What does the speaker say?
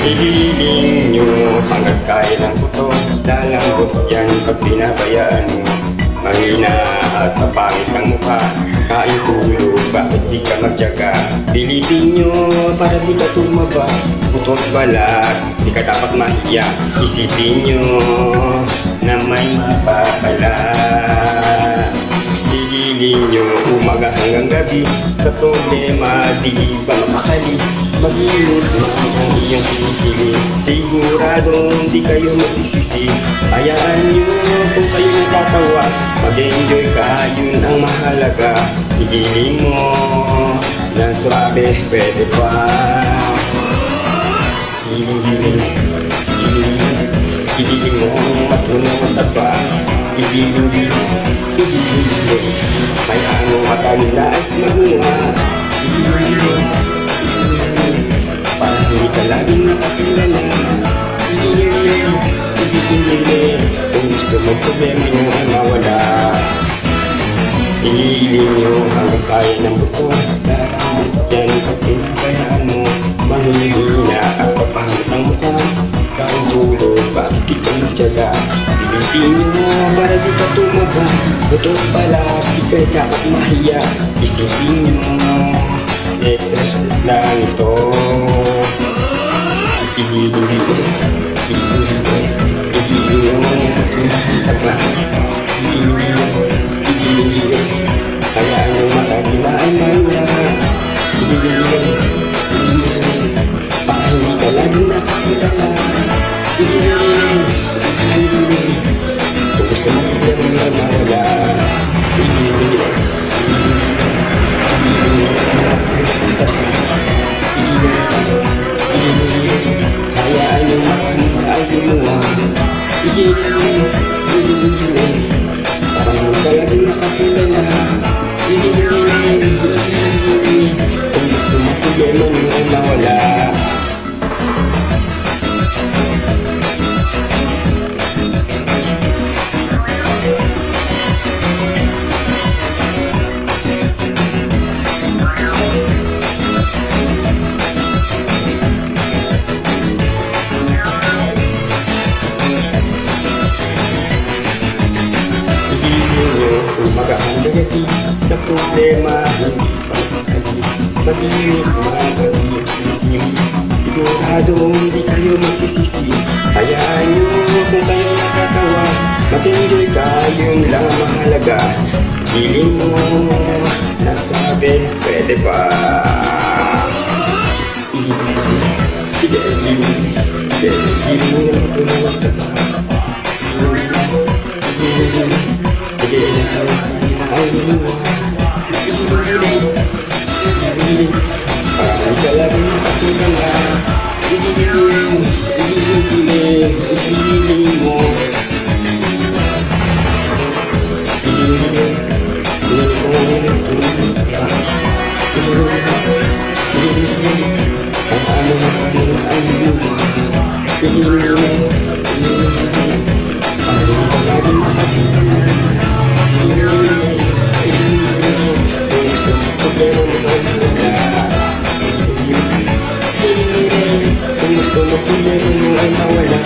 Ihiling nyo hanggang kaya ng buto. Lalambot yan pag pinabayaan mo. Mahina at mapangit ang mukha. Kain tulog, bakit di ka magtyaga? Pilitin nyo para di ka tumaba. Butot balat, di ka dapat mahiya. Isipin nyo na may mapapala. Hihiling nyo umaga hanggang gabi. Sa problema di ba mapakali? Mag-init lang ang iyong pinipili. Siguradong di kayo magsisisi. Hayaan nyo kung kayo natatawa. Mag-enjoy ka, yun ang mahalaga. Hihiling mo ng swabe, pwede pa. Hihiling mo matunang mataba. Hihiling hayaan mo matalila at magunga. Para hindi ka laging nakakilala. Kung gusto mong problema nyo ay mawala. Hihiling nyo hanggang kaya ng buto. Yan pag pinabayaan mo. Mahihina at papangit ang mukha. Kain tulog, bakit di ka magtyaga? Pilitin nyo para di ka tumaba. Butot pala, di ka dapat mahiya. Isipin nyo, exercise lang ito. Hihiling nyo hayaan nyo matalila ay mawala. Para hindi ka laging nakakilala. Kung gusto mo problema na mawala. Hayaan nyo matalila ay gumawa. Parang hindi ka laging nakakilala. Kung gusto mo problema nyo ay mawala. Magkakandagati sa problema. Mag-init, mag-init. Siguradong hindi kayo magsisisi. Hayaan nyo kung kayo nakatawa. Mag-enjoy ka, yun lang mahalaga. Hiling mo na sabi, pwede pa. Hiling mo na tumawag ka pa. Sige na ay parang di ka laging nakakilala. Hihiling mo. Kung gusto mo problema mo ay mawala.